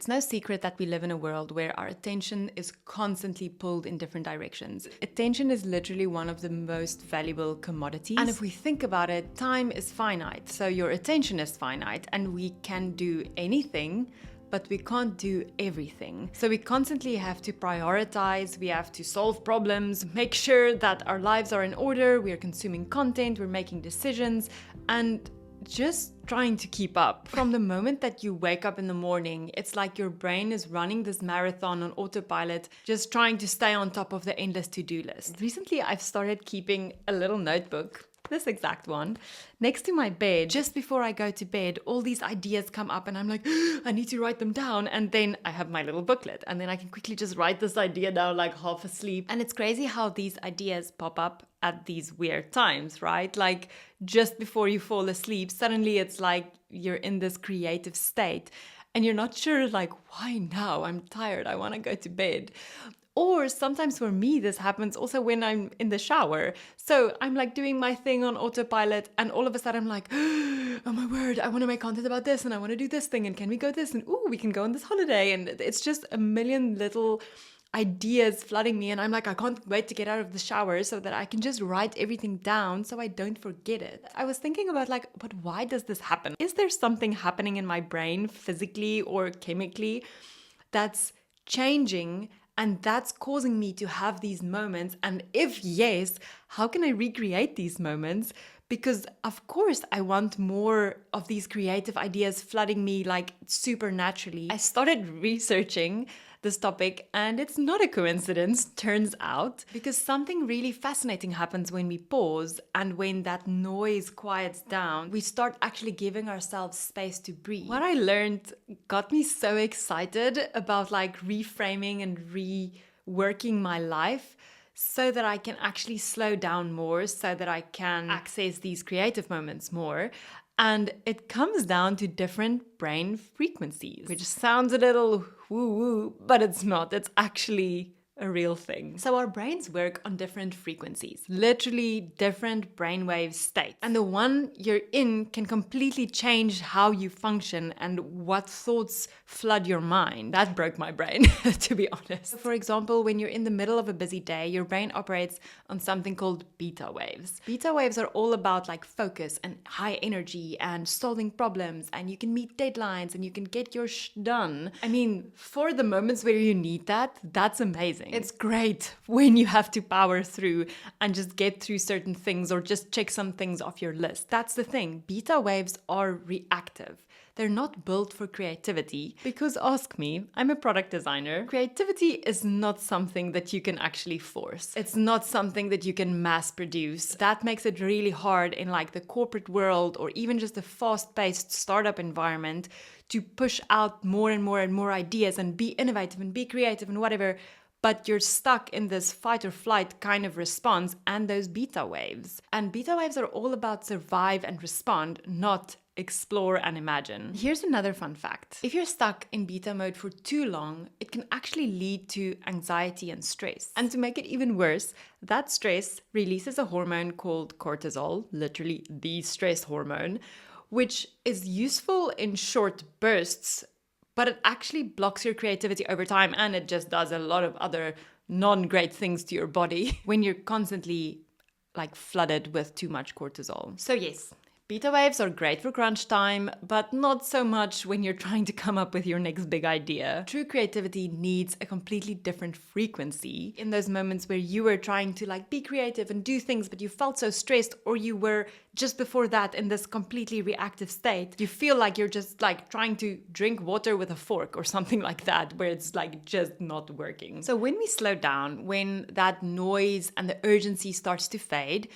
It's no secret that we live in a world where our attention is constantly pulled in different directions. Attention is literally one of the most valuable commodities. And if we think about it, time is finite. So your attention is finite and we can do anything, but we can't do everything. So we constantly have to prioritize, we have to solve problems, make sure that our lives are in order, we're consuming content, we're making decisions, and just trying to keep up. From the moment that you wake up in the morning, it's like your brain is running this marathon on autopilot, just trying to stay on top of the endless to-do list. Recently, I've started keeping a little notebook, this exact one, next to my bed. Just before I go to bed, all these ideas come up and I'm like, I need to write them down. And then I have my little booklet and then I can quickly just write this idea down like half asleep. And it's crazy how these ideas pop up at these weird times, right? Like just before you fall asleep, suddenly it's like you're in this creative state and you're not sure like, why now? I'm tired. I want to go to bed. Or sometimes for me, this happens also when I'm in the shower. So I'm like doing my thing on autopilot and all of a sudden I'm like, oh my word, I want to make content about this and I want to do this thing and can we go this and ooh, we can go on this holiday. And it's just a million little ideas flooding me and I'm like, I can't wait to get out of the shower so that I can just write everything down so I don't forget it. I was thinking about like, but why does this happen? Is there something happening in my brain physically or chemically that's changing and that's causing me to have these moments? And if yes, how can I recreate these moments? Because of course I want more of these creative ideas flooding me like supernaturally. I started researching this topic and it's not a coincidence, turns out, because something really fascinating happens when we pause and when that noise quiets down, we start actually giving ourselves space to breathe. What I learned got me so excited about like reframing and reworking my life so that I can actually slow down more, so that I can access these creative moments more. And it comes down to different brain frequencies, which sounds a little woo-woo, but it's not. It's actually a real thing. So our brains work on different frequencies, literally different brainwave states. And the one you're in can completely change how you function and what thoughts flood your mind. That broke my brain, to be honest. For example, when you're in the middle of a busy day, your brain operates on something called beta waves. Beta waves are all about like focus and high energy and solving problems, and you can meet deadlines and you can get your done. I mean, for the moments where you need that, that's amazing. It's great when you have to power through and just get through certain things or just check some things off your list. That's the thing. Beta waves are reactive. They're not built for creativity because ask me, I'm a product designer. Creativity is not something that you can actually force. It's not something that you can mass produce. That makes it really hard in like the corporate world or even just a fast-paced startup environment to push out more and more and more ideas and be innovative and be creative and whatever. But you're stuck in this fight or flight kind of response and those beta waves. And beta waves are all about survive and respond, not explore and imagine. Here's another fun fact. If you're stuck in beta mode for too long, it can actually lead to anxiety and stress. And to make it even worse, that stress releases a hormone called cortisol, literally the stress hormone, which is useful in short bursts, but it actually blocks your creativity over time and it just does a lot of other non-great things to your body when you're constantly like flooded with too much cortisol. So yes, beta waves are great for crunch time, but not so much when you're trying to come up with your next big idea. True creativity needs a completely different frequency. In those moments where you were trying to like be creative and do things, but you felt so stressed, or you were just before that in this completely reactive state, you feel like you're just like trying to drink water with a fork or something like that, where it's like just not working. So when we slow down, when that noise and the urgency starts to fade,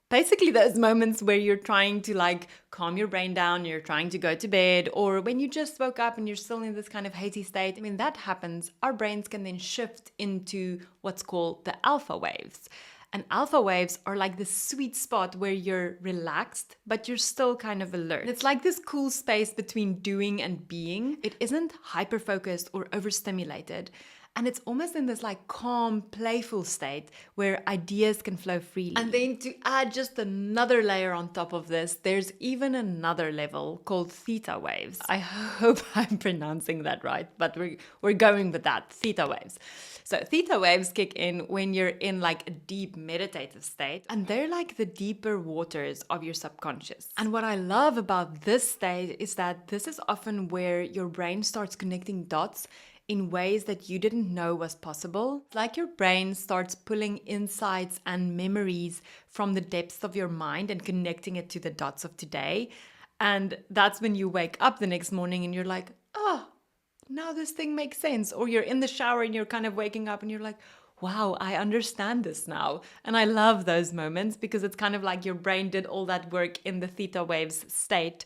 basically those moments where you're trying to like calm your brain down, you're trying to go to bed, or when you just woke up and you're still in this kind of hazy state, I mean, that happens, our brains can then shift into what's called the alpha waves. And alpha waves are like this sweet spot where you're relaxed, but you're still kind of alert. It's like this cool space between doing and being. It isn't hyper-focused or overstimulated. And it's almost in this like calm, playful state where ideas can flow freely. And then to add just another layer on top of this, there's even another level called theta waves. I hope I'm pronouncing that right, but we're going with that, theta waves. So theta waves kick in when you're in like a deep meditative state, and they're like the deeper waters of your subconscious. And what I love about this state is that this is often where your brain starts connecting dots in ways that you didn't know was possible. It's like your brain starts pulling insights and memories from the depths of your mind and connecting it to the dots of today. And that's when you wake up the next morning and you're like, oh, now this thing makes sense. Or you're in the shower and you're kind of waking up and you're like, wow, I understand this now. And I love those moments because it's kind of like your brain did all that work in the theta waves state.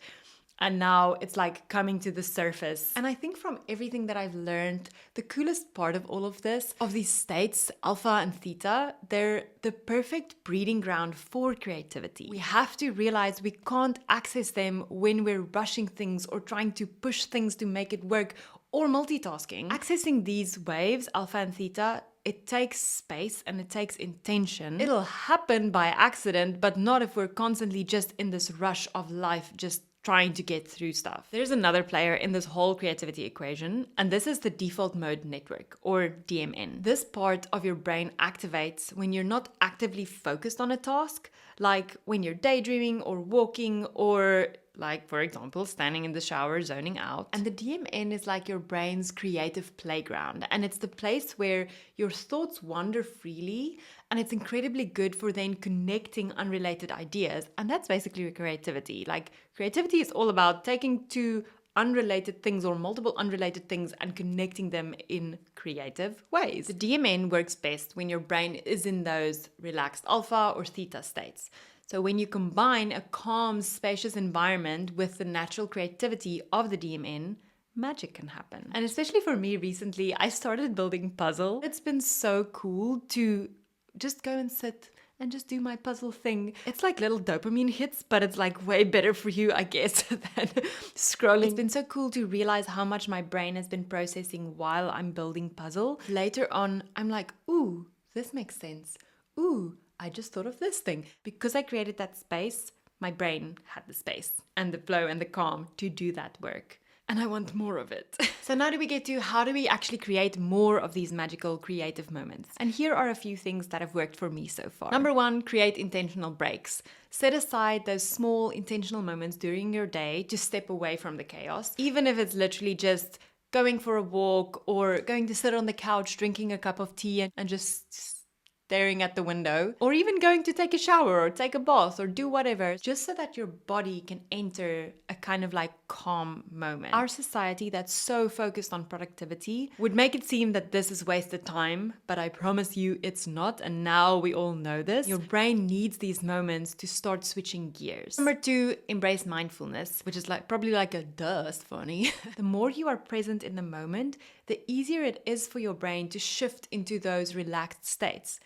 And now it's like coming to the surface. And I think from everything that I've learned, the coolest part of all of this, of these states, alpha and theta, they're the perfect breeding ground for creativity. We have to realize we can't access them when we're rushing things or trying to push things to make it work or multitasking. Accessing these waves, alpha and theta, it takes space and it takes intention. It'll happen by accident, but not if we're constantly just in this rush of life, just trying to get through stuff. There's another player in this whole creativity equation, and this is the default mode network, or DMN. This part of your brain activates when you're not actively focused on a task, like when you're daydreaming or walking, or like, for example, standing in the shower, zoning out. And the DMN is like your brain's creative playground, and it's the place where your thoughts wander freely, and it's incredibly good for then connecting unrelated ideas. And that's basically creativity. Like, creativity is all about taking two unrelated things or multiple unrelated things and connecting them in creative ways. The DMN works best when your brain is in those relaxed alpha or theta states. So when you combine a calm, spacious environment with the natural creativity of the DMN, magic can happen. And especially for me recently, I started building puzzle. It's been so cool to just go and sit and just do my puzzle thing. It's like little dopamine hits, but it's like way better for you, I guess, than scrolling. It's been so cool to realize how much my brain has been processing while I'm building puzzle. Later on, I'm like, ooh, this makes sense. Ooh, I just thought of this thing. Because I created that space, my brain had the space and the flow and the calm to do that work. And I want more of it. So now do we get to how do we actually create more of these magical creative moments? And here are a few things that have worked for me so far. Number one, create intentional breaks. Set aside those small intentional moments during your day to step away from the chaos. Even if it's literally just going for a walk or going to sit on the couch, drinking a cup of tea and just staring at the window, or even going to take a shower or take a bath or do whatever, just so that your body can enter a kind of like calm moment. Our society that's so focused on productivity would make it seem that this is wasted time, but I promise you it's not, and now we all know this. Your brain needs these moments to start switching gears. Number two, embrace mindfulness, which is like probably like a duh, it's funny. The more you are present in the moment, the easier it is for your brain to shift into those relaxed states.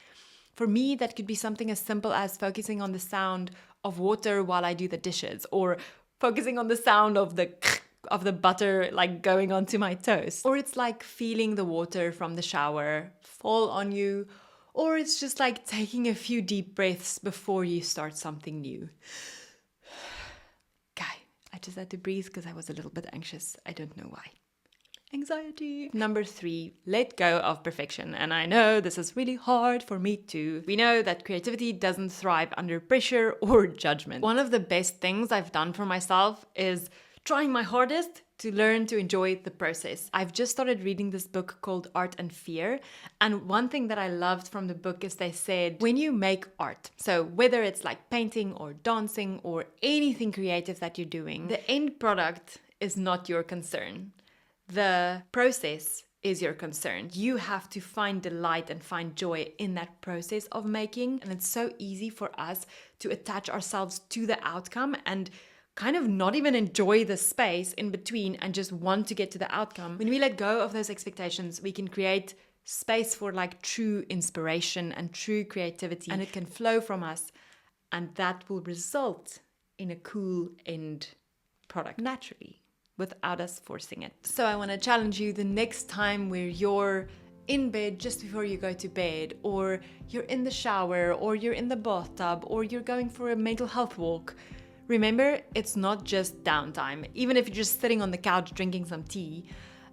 For me, that could be something as simple as focusing on the sound of water while I do the dishes, or focusing on the sound of the butter like going onto my toast. Or it's like feeling the water from the shower fall on you, or it's just like taking a few deep breaths before you start something new. Guy, I just had to breathe because I was a little bit anxious. I don't know why. Anxiety. Number three, let go of perfection. And I know this is really hard for me too. We know that creativity doesn't thrive under pressure or judgment. One of the best things I've done for myself is trying my hardest to learn to enjoy the process. I've just started reading this book called Art and Fear. And one thing that I loved from the book is they said, when you make art, so whether it's like painting or dancing or anything creative that you're doing, the end product is not your concern. The process is your concern. You have to find delight and find joy in that process of making. And it's so easy for us to attach ourselves to the outcome and kind of not even enjoy the space in between and just want to get to the outcome. When we let go of those expectations, we can create space for like true inspiration and true creativity, and it can flow from us, and that will result in a cool end product naturally, without us forcing it. So I want to challenge you the next time where you're in bed just before you go to bed, or you're in the shower, or you're in the bathtub, or you're going for a mental health walk, remember, it's not just downtime. Even if you're just sitting on the couch drinking some tea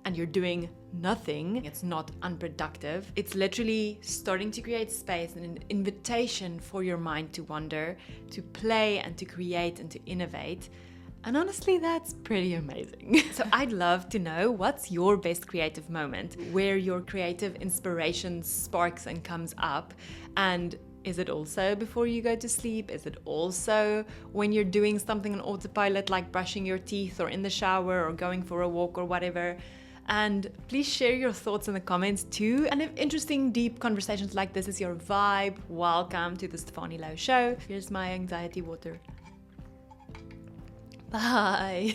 and you're doing nothing, it's not unproductive. It's literally starting to create space and an invitation for your mind to wander, to play and to create and to innovate. And honestly, that's pretty amazing. So I'd love to know, what's your best creative moment where your creative inspiration sparks and comes up? And is it also before you go to sleep? Is it also when you're doing something on autopilot, like brushing your teeth or in the shower or going for a walk or whatever? And please share your thoughts in the comments too. And if interesting, deep conversations like this is your vibe, welcome to the Stefanie Lowe Show. Here's my anxiety water. Bye.